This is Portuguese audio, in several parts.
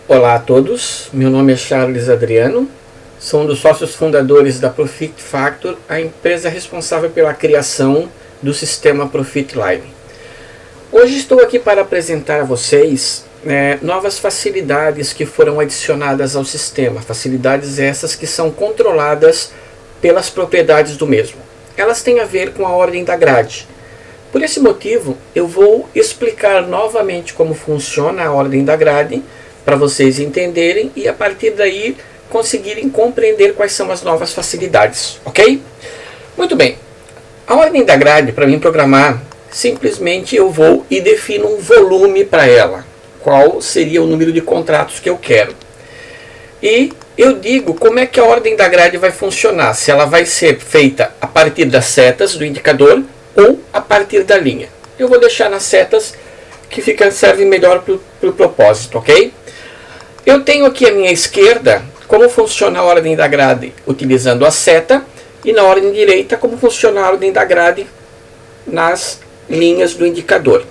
Olá a todos, meu nome é Charles Adriano, sou um dos sócios fundadores da Profit Factor, a empresa responsável pela criação do sistema Profit Live. Hoje estou aqui para apresentar a vocês novas facilidades que foram adicionadas ao sistema, facilidades essas que são controladas pelas propriedades do mesmo. Elas têm a ver com a ordem da grade. Por esse motivo, eu vou explicar novamente como funciona a ordem da grade, para vocês entenderem e a partir daí conseguirem compreender quais são as novas facilidades, ok? Muito bem, a ordem da grade, para mim programar, simplesmente eu vou e defino um volume para ela, qual seria o número de contratos que eu quero. E eu digo como é que a ordem da grade vai funcionar, se ela vai ser feita a partir das setas do indicador ou a partir da linha. Eu vou deixar nas setas que servem melhor para o propósito, ok? Eu tenho aqui à minha esquerda como funciona a ordem da grade utilizando a seta e na ordem direita como funciona a ordem da grade nas linhas do indicador.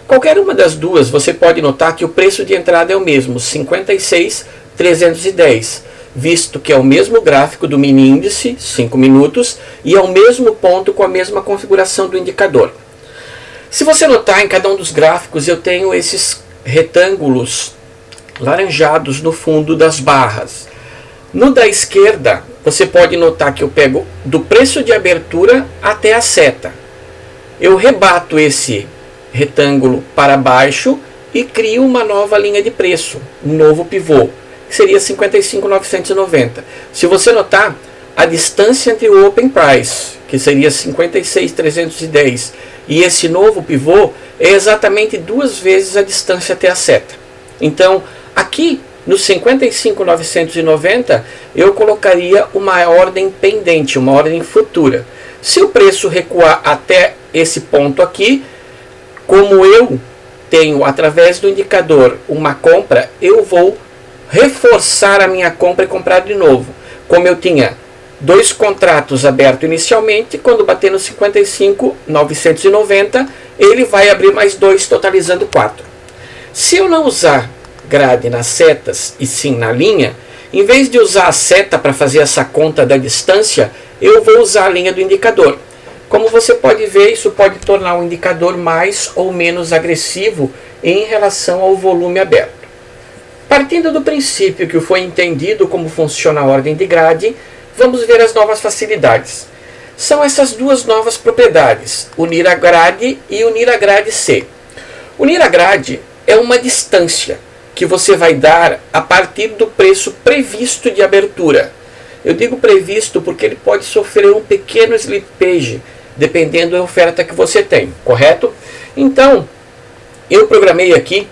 Qualquer uma das duas você pode notar que o preço de entrada é o mesmo, 56,310, visto que é o mesmo gráfico do mini índice, 5 minutos, e é o mesmo ponto com a mesma configuração do indicador. Se você notar, em cada um dos gráficos eu tenho esses retângulos laranjados no fundo das barras. No da esquerda, você pode notar que eu pego do preço de abertura até a seta. Eu rebato esse retângulo para baixo e crio uma nova linha de preço, um novo pivô, que seria 55,990. Se você notar, a distância entre o Open Price, que seria 56,310, e esse novo pivô é exatamente 2 vezes a distância até a seta. Então, aqui no 55,990 eu colocaria uma ordem pendente, uma ordem futura. Se o preço recuar até esse ponto aqui, como eu tenho através do indicador uma compra, eu vou reforçar a minha compra e comprar de novo. Como eu tinha 2 contratos abertos inicialmente, quando bater no 55,990, ele vai abrir mais 2, totalizando 4. Se eu não usar grade nas setas e sim na linha, em vez de usar a seta para fazer essa conta da distância, eu vou usar a linha do indicador. Como você pode ver, isso pode tornar o indicador mais ou menos agressivo em relação ao volume aberto. Partindo do princípio que foi entendido como funciona a ordem de grade, vamos ver as novas facilidades. São essas duas novas propriedades, unir a grade e unir a grade C. Unir a grade é uma distância que você vai dar a partir do preço previsto de abertura. Eu digo previsto porque ele pode sofrer um pequeno slippage, dependendo da oferta que você tem, correto? Então, eu programei aqui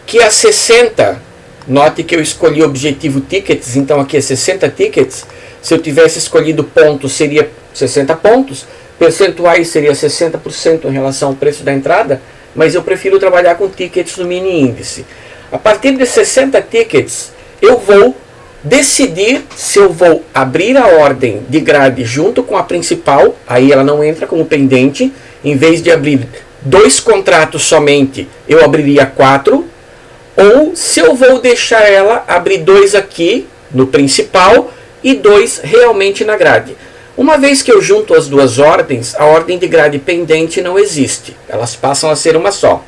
que a 60, note que eu escolhi o objetivo tickets, então aqui é 60 tickets. Se eu tivesse escolhido pontos, seria 60 pontos, percentuais seria 60% em relação ao preço da entrada, mas eu prefiro trabalhar com tickets no mini índice. A partir de 60 tickets, eu vou decidir se eu vou abrir a ordem de grade junto com a principal, aí ela não entra como pendente, em vez de abrir 2 contratos somente, eu abriria 4, ou se eu vou deixar ela abrir 2 aqui no principal e 2 realmente na grade. Uma vez que eu junto as duas ordens, a ordem de grade pendente não existe, elas passam a ser uma só.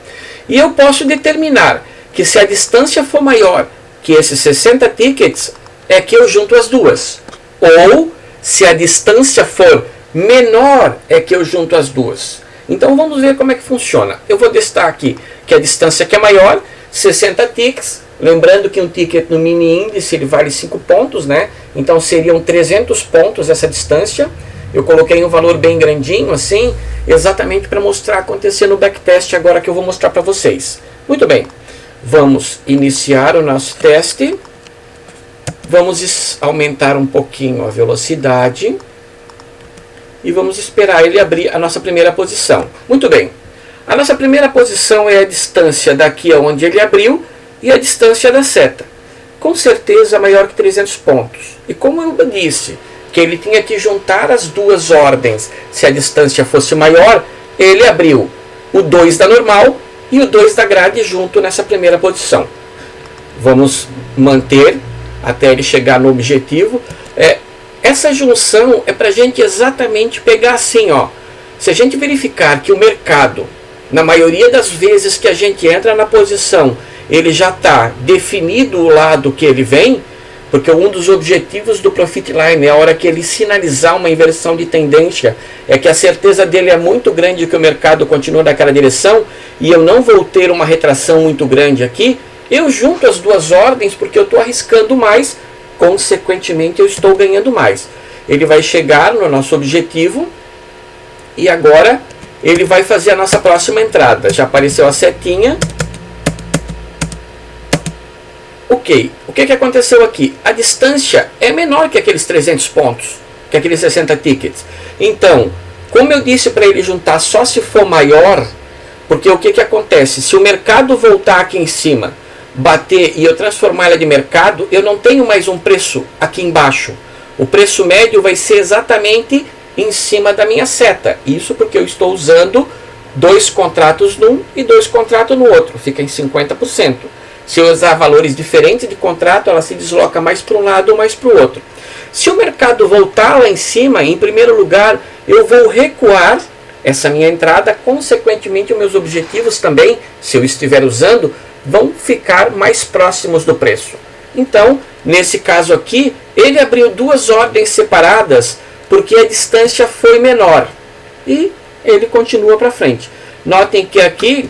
E eu posso determinar que se a distância for maior que esses 60 tickets, é que eu junto as duas. Ou, se a distância for menor, é que eu junto as duas. Então, vamos ver como é que funciona. Eu vou testar aqui que a distância que é maior, 60 tickets. Lembrando que um ticket no mini índice ele vale 5 pontos, né? Então, seriam 300 pontos essa distância. Eu coloquei um valor bem grandinho, assim, exatamente para mostrar acontecer no backtest agora que eu vou mostrar para vocês. Muito bem. Vamos iniciar o nosso teste. Vamos aumentar um pouquinho a velocidade. E vamos esperar ele abrir a nossa primeira posição. Muito bem. A nossa primeira posição é a distância daqui aonde ele abriu e a distância da seta. Com certeza maior que 300 pontos. E como eu disse que ele tinha que juntar as duas ordens, se a distância fosse maior, ele abriu o 2 da normal e o 2 da grade junto nessa primeira posição. Vamos manter até ele chegar no objetivo. Essa junção é para a gente exatamente pegar assim, ó. Se a gente verificar que o mercado, na maioria das vezes que a gente entra na posição, ele já está definido o lado que ele vem, porque um dos objetivos do Profit Line é a hora que ele sinalizar uma inversão de tendência, é que a certeza dele é muito grande que o mercado continua naquela direção e eu não vou ter uma retração muito grande aqui. Eu junto as duas ordens porque eu estou arriscando mais, consequentemente eu estou ganhando mais. Ele vai chegar no nosso objetivo e agora ele vai fazer a nossa próxima entrada. Já apareceu a setinha. Ok, o que aconteceu aqui? A distância é menor que aqueles 300 pontos, que aqueles 60 tickets. Então, como eu disse para ele juntar só se for maior, porque o que acontece? Se o mercado voltar aqui em cima, bater e eu transformar ela de mercado, eu não tenho mais um preço aqui embaixo. O preço médio vai ser exatamente em cima da minha seta. Isso porque eu estou usando 2 contratos num e 2 contratos no outro. Fica em 50%. Se eu usar valores diferentes de contrato, ela se desloca mais para um lado ou mais para o outro. Se o mercado voltar lá em cima, em primeiro lugar, eu vou recuar essa minha entrada. Consequentemente, os meus objetivos também, se eu estiver usando, vão ficar mais próximos do preço. Então, nesse caso aqui, ele abriu 2 ordens separadas porque a distância foi menor. E ele continua para frente. Notem que aqui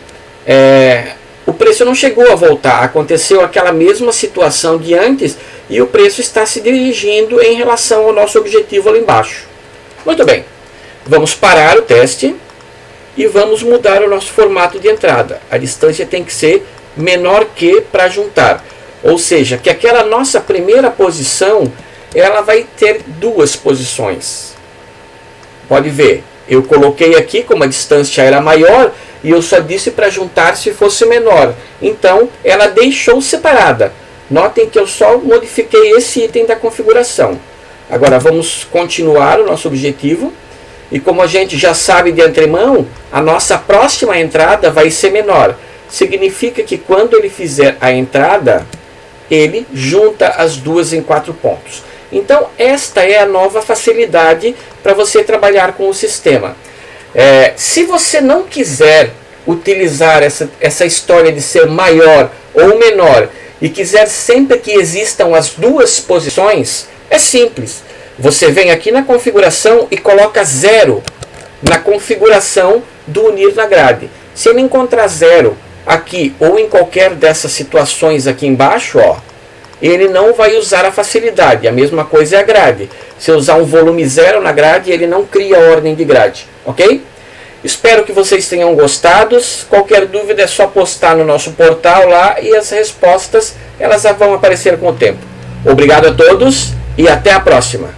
o preço não chegou a voltar. Aconteceu aquela mesma situação de antes e o preço está se dirigindo em relação ao nosso objetivo lá embaixo. Muito bem. Vamos parar o teste e vamos mudar o nosso formato de entrada. A distância tem que ser menor que para juntar. Ou seja, que aquela nossa primeira posição, ela vai ter 2 posições. Pode ver, eu coloquei aqui como a distância era maior e eu só disse para juntar se fosse menor. Então, ela deixou separada. Notem que eu só modifiquei esse item da configuração. Agora, vamos continuar o nosso objetivo. E como a gente já sabe de antemão, a nossa próxima entrada vai ser menor. Significa que quando ele fizer a entrada, ele junta as duas em 4 pontos. Então, esta é a nova facilidade para você trabalhar com o sistema. Se você não quiser utilizar essa história de ser maior ou menor e quiser sempre que existam as 2 posições, é simples. Você vem aqui na configuração e coloca 0 na configuração do unir na grade. Se ele encontrar 0 aqui ou em qualquer dessas situações aqui embaixo, ó, ele não vai usar a facilidade. A mesma coisa é a grade. Se eu usar um volume 0 na grade, ele não cria ordem de grade, ok? Espero que vocês tenham gostado. Qualquer dúvida é só postar no nosso portal lá e as respostas elas vão aparecer com o tempo. Obrigado a todos e até a próxima.